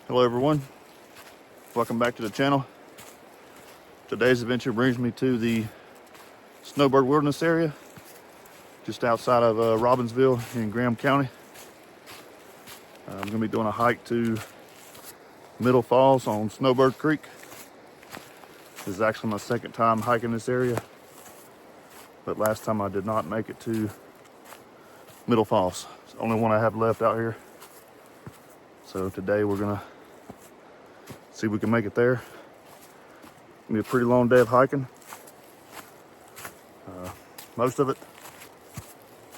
Hello everyone, welcome back to the channel. Today's adventure brings me to the Snowbird Wilderness area, just outside of Robbinsville in Graham County. I'm going to be doing a hike to Middle Falls on Snowbird Creek. This is actually my second time hiking this area, but last time I did not make it to Middle Falls. It's the only one I have left out here. So today we're going to see if we can make it there. It's gonna be a pretty long day of hiking. Most of it,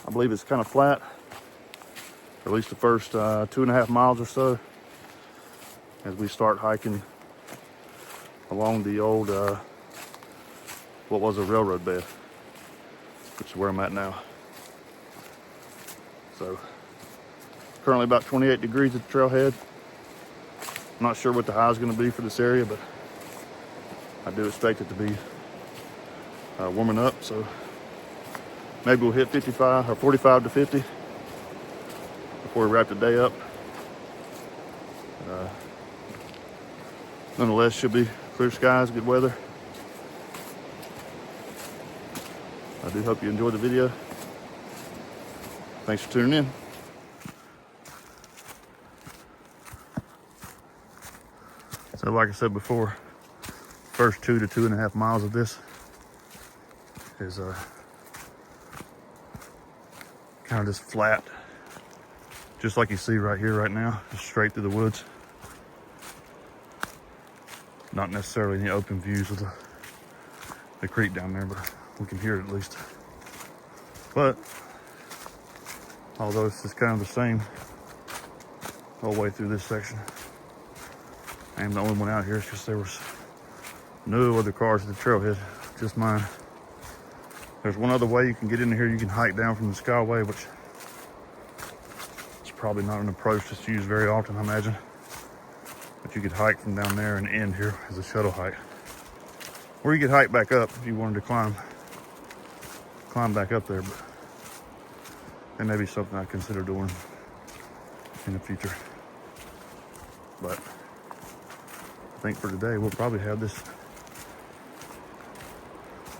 I believe, is kind of flat, or at least the first 2.5 miles or so, as we start hiking along the old, what was a railroad bed, which is where I'm at now. So, currently about 28 degrees at the trailhead. I'm not sure what the high is going to be for this area, but I do expect it to be warming up. So maybe we'll hit 55 or 45 to 50 before we wrap the day up. Nonetheless, should be clear skies, good weather. I do hope you enjoyed the video. Thanks for tuning in. So like I said before, first 2 to 2.5 miles of this is kind of just flat, just like you see right here right now, just straight through the woods. Not necessarily any open views of the creek down there, but we can hear it at least. But although it's just kind of the same all the way through this section, I am the only one out here because there was no other cars at the trailhead, just mine. There's one other way you can get in here. You can hike down from the Skyway, which is probably not an approach that's used very often, I imagine. But you could hike from down there and end here as a shuttle hike. Or you could hike back up if you wanted to climb back up there. But that may be something I consider doing in the future. But I think for today, we'll probably have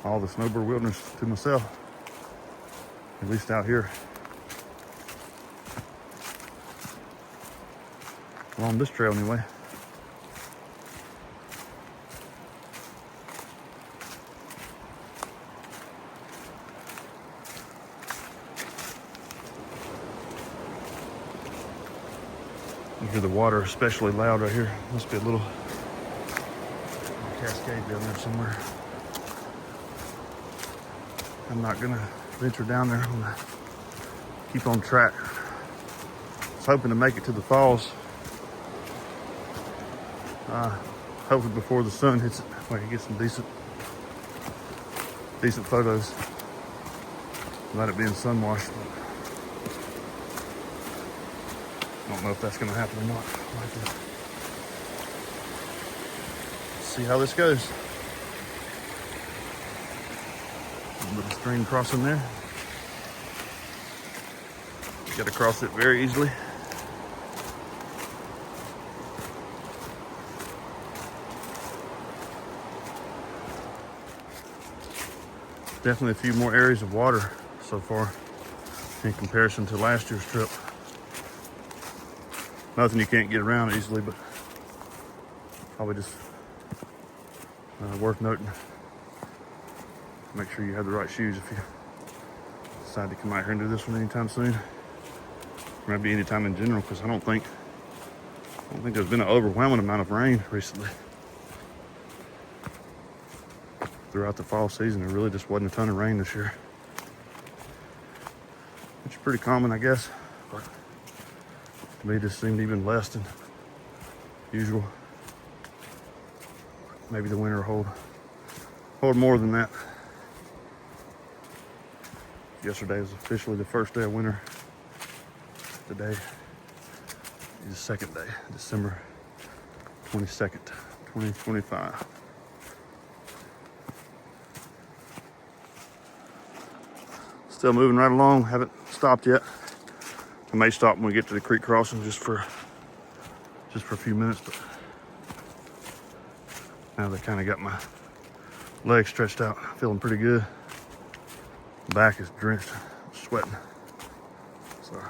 all the Snowbird Wilderness to myself, at least out here along this trail anyway. You hear the water especially loud right here. Must be a little cascade down there somewhere. I'm not gonna venture down there. I'm gonna keep on track. I was hoping to make it to the falls, hopefully before the sun hits it, where you get some decent photos without it being sun washed. I don't know if that's gonna happen or not. I'll have to see how this goes. Little stream crossing there. You got to cross it very easily. Definitely a few more areas of water so far in comparison to last year's trip. Nothing you can't get around easily, but probably just worth noting. Make sure you have the right shoes if you decide to come out here and do this one anytime soon. Or maybe anytime in general, because I don't think there's been an overwhelming amount of rain recently. Throughout the fall season, there really just wasn't a ton of rain this year, which is pretty common, I guess. But to me, this seemed even less than usual. Maybe the winter will hold more than that. Yesterday was officially the first day of winter. Today is the second day, December 22nd, 2025. Still moving right along, haven't stopped yet. I may stop when we get to the creek crossing just for just for a few minutes, but now they kind of got my legs stretched out. Feeling pretty good. Back is drenched, sweating. So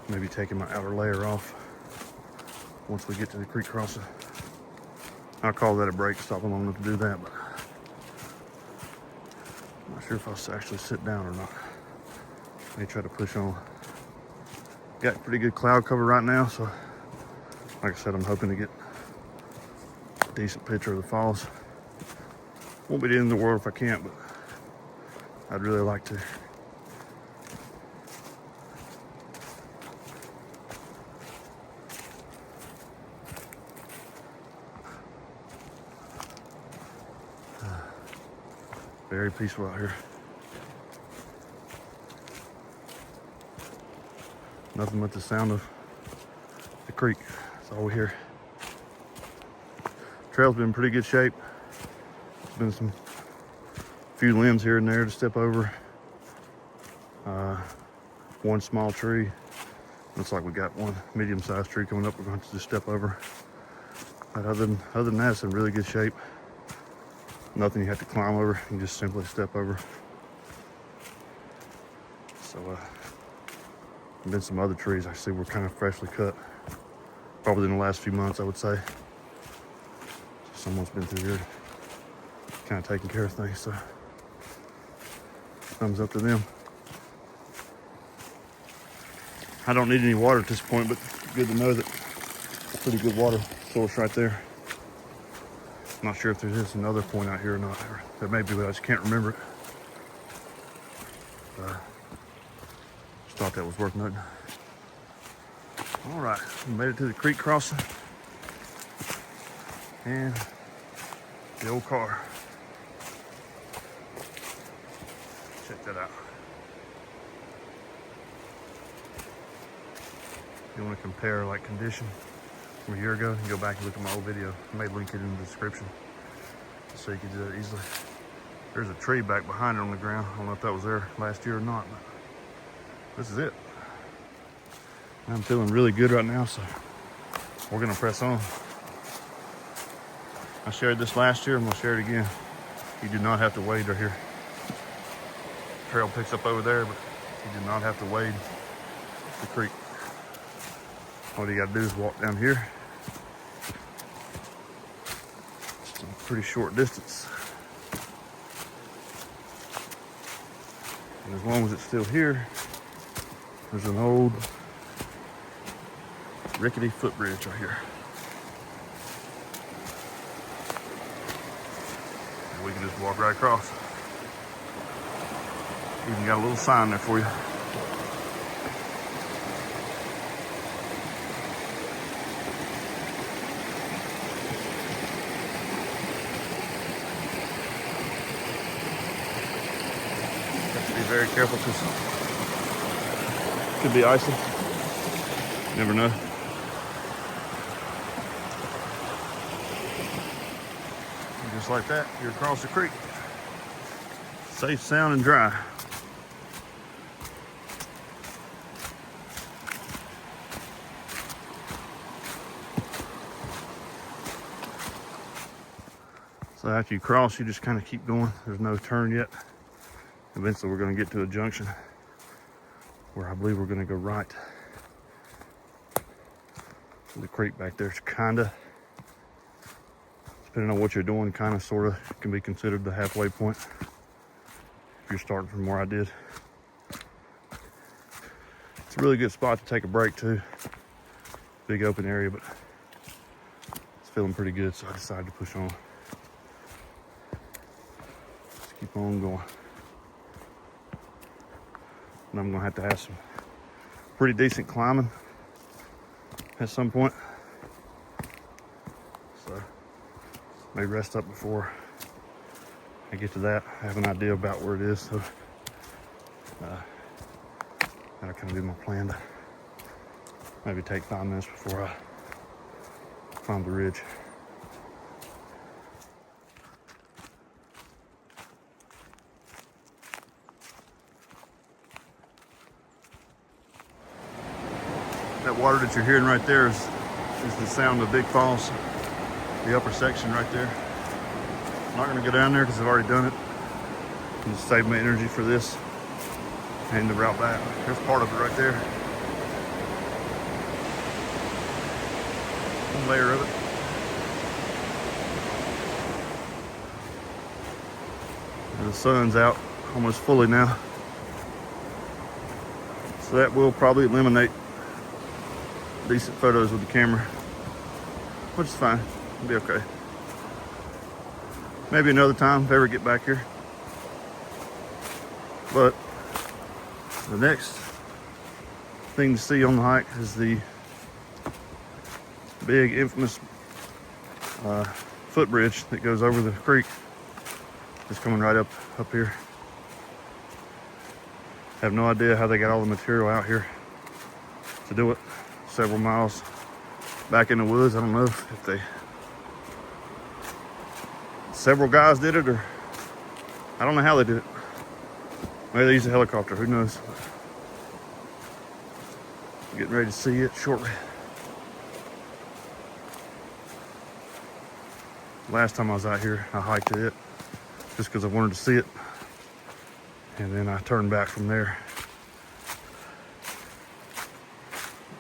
maybe taking my outer layer off once we get to the creek crossing. I'll call that a break, stopping long enough to do that, but I'm not sure if I'll actually sit down or not. May try to push on. Got pretty good cloud cover right now, so like I said, I'm hoping to get a decent picture of the falls. Won't be the end of the world if I can't, but I'd really like to. Very peaceful out here. Nothing but the sound of the creek. That's all we hear. Trail's been in pretty good shape. There's been some few limbs here and there to step over. One small tree. Looks like we got one medium-sized tree coming up we're going to just step over. But other than that, it's in really good shape. Nothing you have to climb over, you can just simply step over. So been some other trees I see were kind of freshly cut, probably in the last few months, I would say. Someone's been through here kind of taking care of things, so thumbs up to them. I don't need any water at this point, but good to know that pretty good water source right there. I'm not sure if there's another point out here or not. There may be, but I just can't remember it. Just thought that was worth noting. All right, we made it to the creek crossing. And the old car. Check that out. If you want to compare like condition from a year ago, you can go back and look at my old video. I may link it in the description so you can do that easily. There's a tree back behind it on the ground. I don't know if that was there last year or not, but this is it. I'm feeling really good right now, so we're gonna press on. I shared this last year, I'm gonna share it again. You do not have to wade right here. Trail picks up over there, but you do not have to wade the creek. All you gotta do is walk down here. Just a pretty short distance. And as long as it's still here, there's an old rickety footbridge right here. And we can just walk right across. Even got a little sign there for you. Very careful because it could be icy. Never know. And just like that, you're across the creek. Safe, sound, and dry. So after you cross, you just kind of keep going. There's no turn yet. Eventually we're going to get to a junction where I believe we're going to go right. The creek back there is kind of, depending on what you're doing, kind of sort of can be considered the halfway point if you're starting from where I did. It's a really good spot to take a break too. Big open area, but it's feeling pretty good, so I decided to push on. Let's keep on going. And I'm gonna have some pretty decent climbing at some point. So may rest up before I get to that. I have an idea about where it is, so that'll kind of be my plan to maybe take 5 minutes before I climb the ridge. That water that you're hearing right there is This is the sound of Big Falls, the upper section right there. I'm not gonna go down there because I've already done it. And just save my energy for this and the route back. There's part of it right there. One layer of it. And the sun's out almost fully now. So that will probably eliminate decent photos with the camera, which is fine. It'll be okay. Maybe another time if I ever get back here. But the next thing to see on the hike is the big infamous footbridge that goes over the creek. It's coming right up here. I have no idea how they got all the material out here to do it. Several miles back in the woods. I don't know if several guys did it, or I don't know how they did it. Maybe they used a helicopter, who knows. Getting ready to see it shortly. Last time I was out here, I hiked it just because I wanted to see it. And then I turned back from there.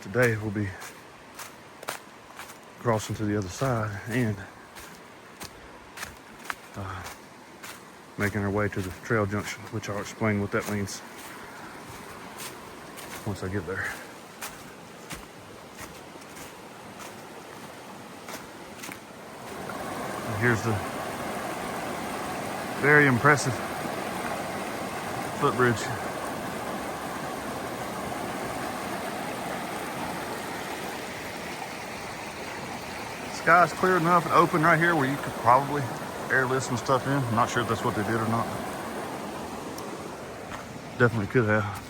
Today we'll be crossing to the other side and making our way to the trail junction, which I'll explain what that means once I get there. And here's the very impressive footbridge. Sky's clear enough and open right here where you could probably airlift some stuff in. I'm not sure if that's what they did or not. Definitely could have.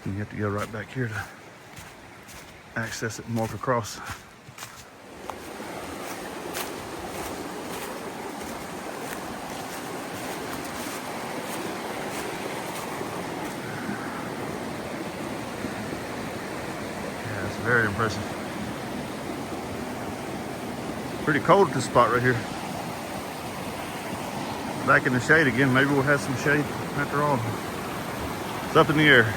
And you have to go right back here to access it and walk across. Very impressive. Pretty cold at this spot right here. Back in the shade again. Maybe we'll have some shade after all. It's up in the air.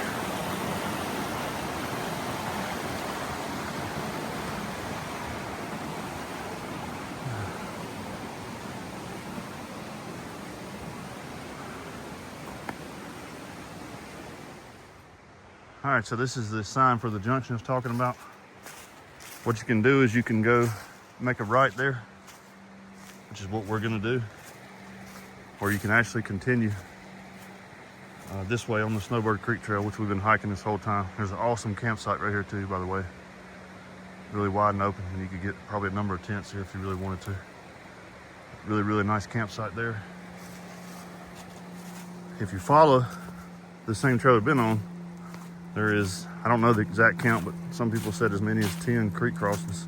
All right, so this is the sign for the junction I was talking about. What you can do is you can go make a right there, which is what we're gonna do. Or you can actually continue this way on the Snowbird Creek Trail, which we've been hiking this whole time. There's an awesome campsite right here too, by the way. Really wide and open, and you could get probably a number of tents here if you really wanted to. Really, really nice campsite there. If you follow the same trail we've been on, there is, I don't know the exact count, but some people said as many as 10 creek crossings.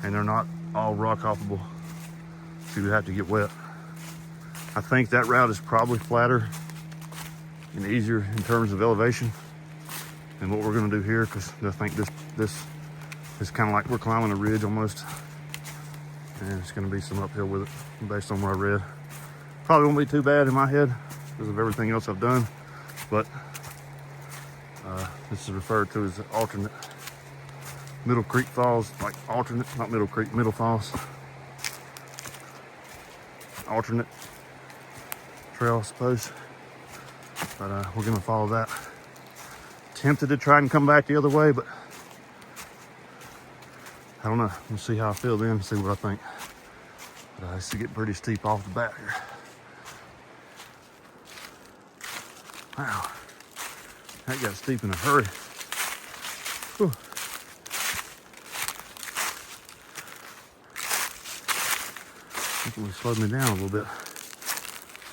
And they're not all rock hoppable, so you have to get wet. I think that route is probably flatter and easier in terms of elevation than what we're gonna do here, because I think this is kind of like we're climbing a ridge almost. And it's gonna be some uphill with it based on what I read. Probably won't be too bad in my head because of everything else I've done, but this is referred to as the alternate Middle Creek Falls, like alternate, not Middle Creek, Middle Falls. Alternate trail, I suppose. But we're gonna follow that. Tempted to try and come back the other way, but I don't know. We'll see how I feel then, see what I think. But it's getting pretty steep off the bat here. Wow. That got steep in a hurry. Whew. Definitely slowed me down a little bit.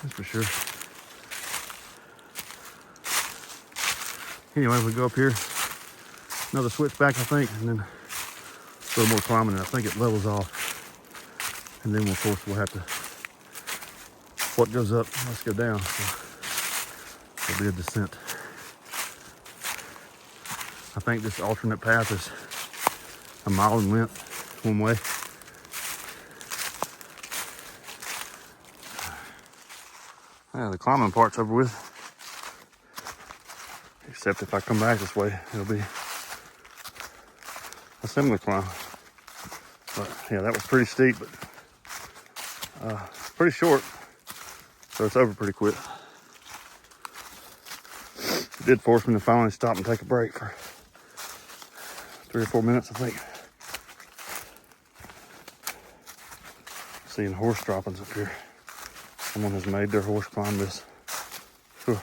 That's for sure. Anyway, we go up here. Another switchback, I think, and then a little more climbing, and I think it levels off. And then, of course, we'll have to, what goes up must go down. So it'll be a descent. I think this alternate path is a mile in length one way. Yeah, the climbing part's over with. Except if I come back this way, it'll be a similar climb. But yeah, that was pretty steep, but pretty short. So it's over pretty quick. It did force me to finally stop and take a break for 3 or 4 minutes, I think. Seeing horse droppings up here. Someone has made their horse climb this. Whew.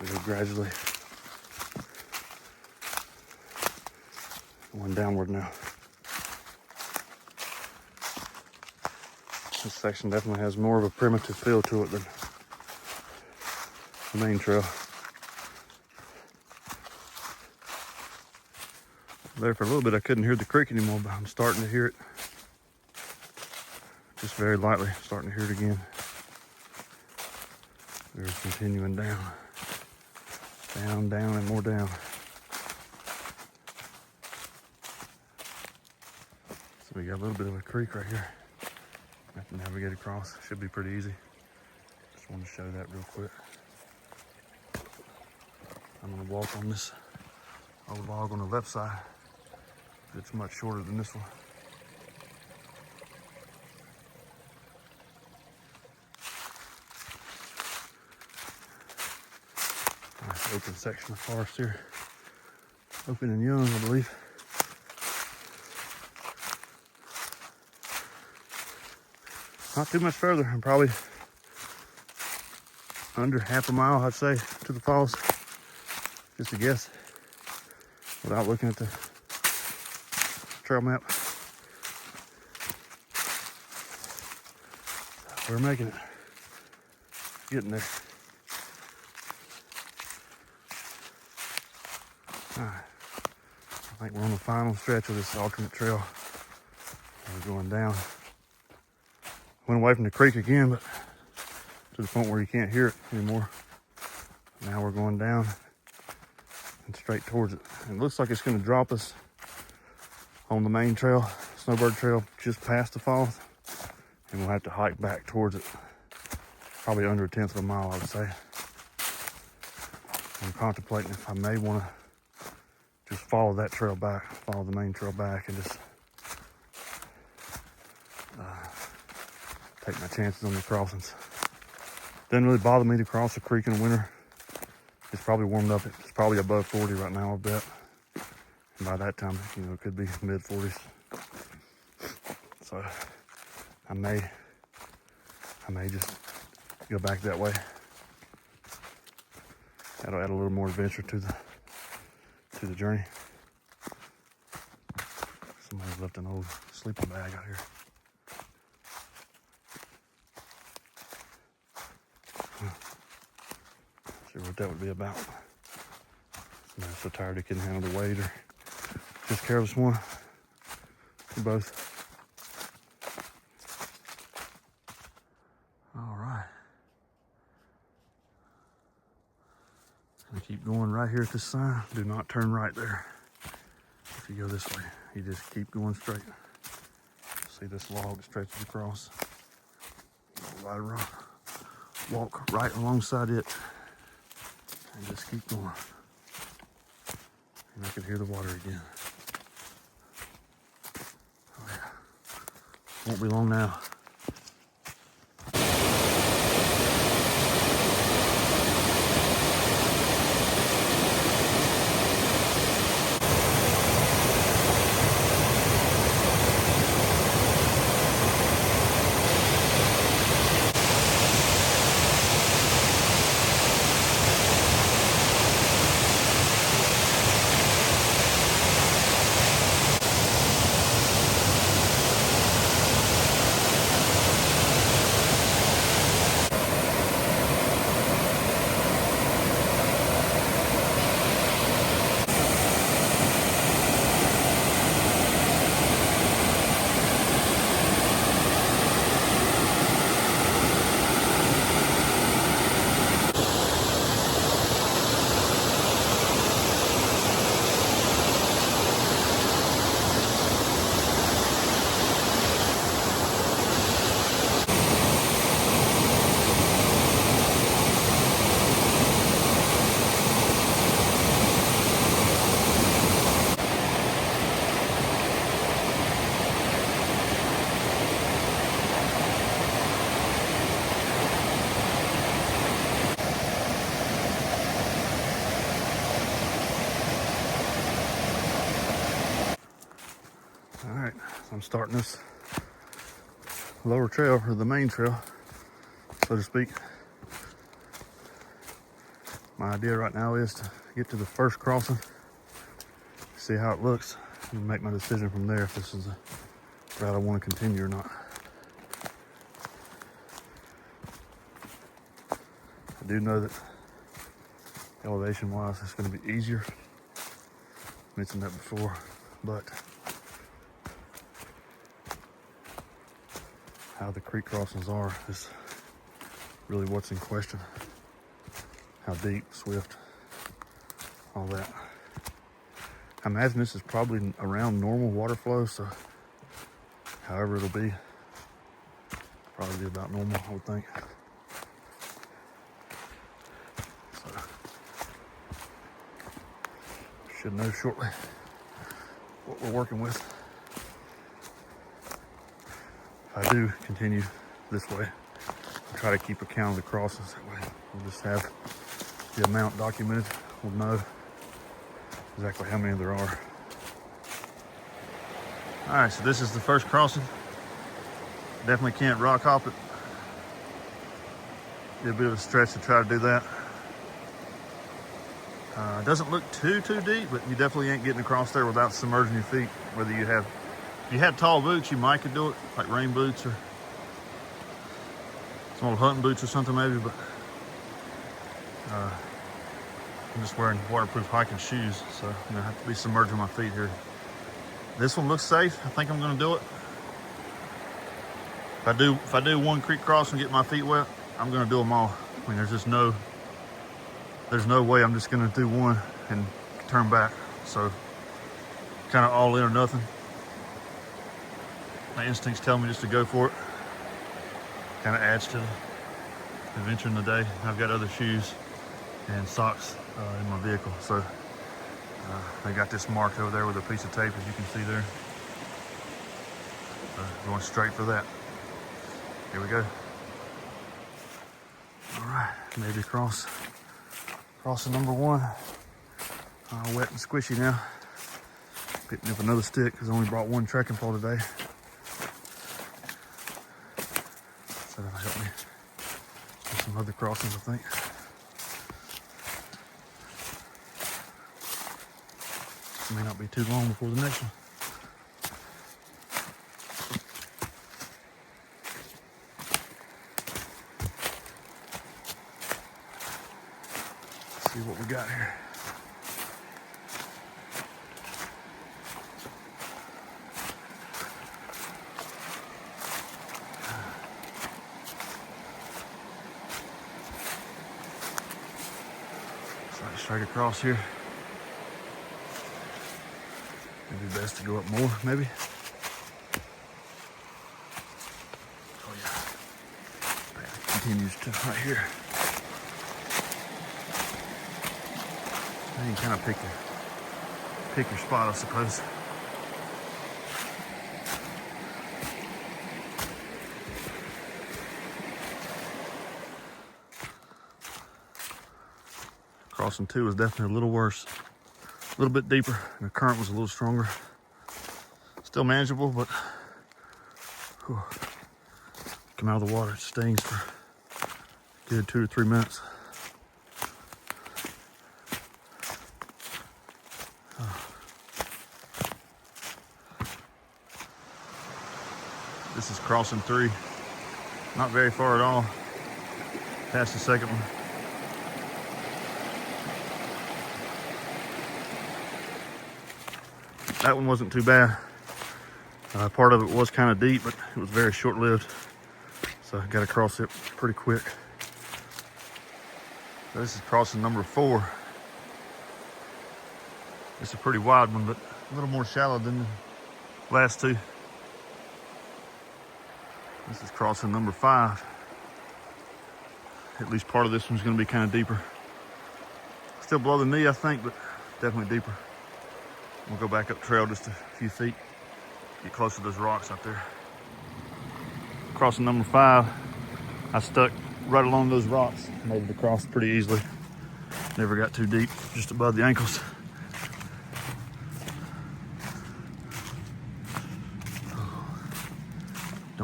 We go gradually going downward now. This section definitely has more of a primitive feel to it than the main trail. There for a little bit I couldn't hear the creek anymore, but I'm starting to hear it. Just very lightly, starting to hear it again. We're continuing down. Down, down, and more down. So we got a little bit of a creek right here. I have to navigate across. Should be pretty easy. Just want to show that real quick. I'm gonna walk on this old log on the left side. It's much shorter than this one. Nice open section of forest here. Open and young, I believe. Not too much further. I'm probably under half a mile, I'd say, to the falls. Just a guess, without looking at the trail map. We're making it. Getting there. All right. I think we're on the final stretch of this alternate trail. We're going down. Went away from the creek again, but to the point where you can't hear it anymore. Now we're going down and straight towards it. And it looks like it's going to drop us on the main trail, Snowbird Trail, just past the falls. And we'll have to hike back towards it. Probably under 1/10 of a mile, I would say. I'm contemplating if I may want to just follow that trail back, follow the main trail back, and just take my chances on the crossings. Doesn't really bother me to cross the creek in the winter. It's probably warmed up. It's probably above 40 right now, I bet. And by that time, you know, it could be mid 40s. So I may just go back that way. That'll add a little more adventure to the journey. Somebody's left an old sleeping bag out here. See what that would be about. Somebody's so tired they couldn't handle the weight, or just careless one. Or both. All right. Gonna keep going right here at this sign. Do not turn right there. If you go this way, you just keep going straight. See this log that stretches across. Right around. Walk right alongside it and just keep going. And I can hear the water again. Oh yeah. Won't be long now. All right, so I'm starting this lower trail, or the main trail, so to speak. My idea right now is to get to the first crossing, see how it looks, and make my decision from there if this is the route I want to continue or not. I do know that elevation-wise, it's going to be easier. I mentioned that before, but how the creek crossings are is really what's in question. How deep, swift, all that. I imagine this is probably around normal water flow, so however it'll be, probably be about normal, I would think. So, should know shortly what we're working with. If I do continue this way, I'll try to keep account of the crossings. That way we'll just have the amount documented. We'll know exactly how many there are. All right, so this is the first crossing. Definitely can't rock hop it. Be a bit of a stretch to try to do that. It doesn't look too deep, but you definitely ain't getting across there without submerging your feet. Whether you have, if you had tall boots, you might could do it, like rain boots or some old hunting boots or something maybe, but I'm just wearing waterproof hiking shoes, so I'm gonna have to be submerging my feet here. This one looks safe. I think I'm gonna do it. If I do one creek cross and get my feet wet, I'm gonna do them all. I mean, there's no way I'm just gonna do one and turn back. So kind of all in or nothing. My instincts tell me just to go for it. Kind of adds to the adventure in the day. I've got other shoes and socks in my vehicle, so they got this marked over there with a piece of tape, as you can see there. Going straight for that. Here we go. All right, maybe crossing number one. Wet and squishy now. Picking up another stick because I only brought one trekking pole today. So that'll help me with some other crossings, I think. May not be too long before the next one. Let's see what we got here. Straight across here. Maybe best to go up more, maybe. Oh yeah. Path continues to right here. Now you kind of pick your spot, I suppose. Crossing two was definitely a little worse. A little bit deeper, and the current was a little stronger. Still manageable, but whew, come out of the water, it stings for a good 2 to 3 minutes. This is crossing 3. Not very far at all. Past the second one. That one wasn't too bad. Part of it was kind of deep, but it was very short-lived. So I got to cross it pretty quick. So this is crossing number 4. It's a pretty wide one, but a little more shallow than the last two. This is crossing number 5. At least part of this one's going to be kind of deeper. Still below the knee, I think, but definitely deeper. We'll go back up trail just a few feet, get close to those rocks out there. Crossing number 5, I stuck right along those rocks. I'm able to cross pretty easily. Never got too deep, just above the ankles.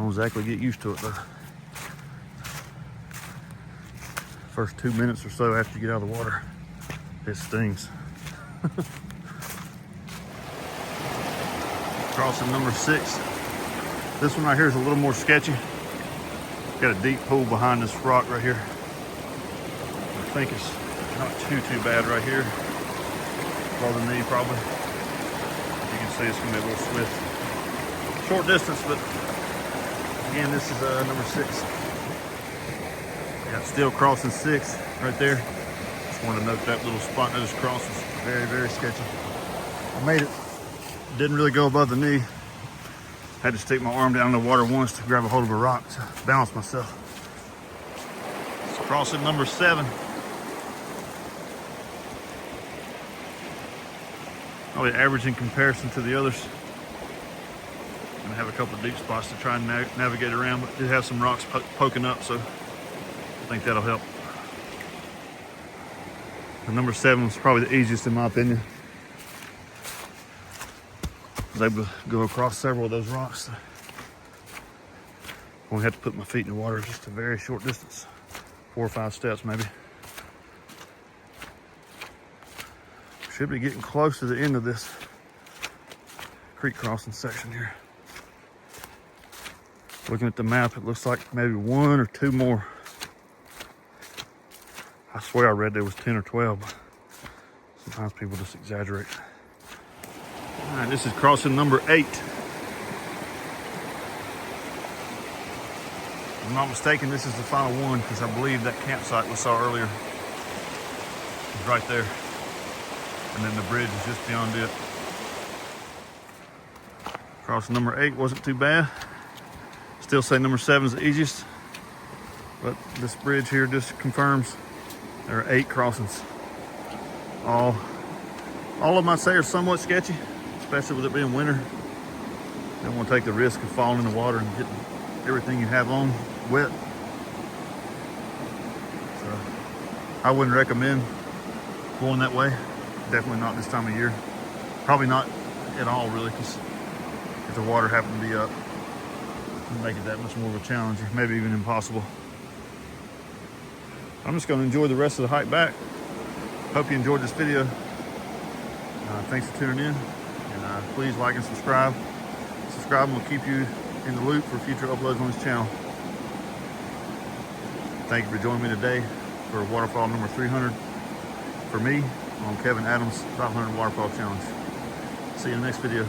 Don't exactly get used to it though. First 2 minutes or so after you get out of the water, it stings. Crossing number 6. This one right here is a little more sketchy. Got a deep pool behind this rock right here. I think it's not too bad right here. Below the knee probably. You can see it's gonna be a little swift. Short distance, but again, this is number 6. Yeah, still crossing 6 right there. Just wanted to note that little spot that is crossing is very sketchy. I made it. Didn't really go above the knee. Had to stick my arm down in the water once to grab a hold of a rock to balance myself. It's crossing number 7. Probably average in comparison to the others. Gonna have a couple of deep spots to try and navigate around, but did have some rocks poking up, so I think that'll help. The number 7 was probably the easiest in my opinion. I was able to go across several of those rocks. Only had to put my feet in the water just a very short distance, 4 or 5 steps maybe. Should be getting close to the end of this creek crossing section here. Looking at the map, it looks like maybe 1 or 2 more. I swear I read there was 10 or 12, but sometimes people just exaggerate. All right, this is crossing number 8. If I'm not mistaken, this is the final one because I believe that campsite we saw earlier is right there. And then the bridge is just beyond it. Crossing number 8 wasn't too bad. Still say number 7 is the easiest, but this bridge here just confirms there are 8 crossings. All of them I'd say are somewhat sketchy, especially with it being winter. Don't want to take the risk of falling in the water and getting everything you have on wet. So I wouldn't recommend going that way. Definitely not this time of year. Probably not at all really, because if the water happened to be up, it'd make it that much more of a challenge, or maybe even impossible. I'm just going to enjoy the rest of the hike back. Hope you enjoyed this video. Thanks for tuning in, and please like and subscribe. Subscribing will keep you in the loop for future uploads on this channel. Thank you for joining me today for waterfall number 300 for me on Kevin Adams' 500 Waterfall Challenge. See you in the next video.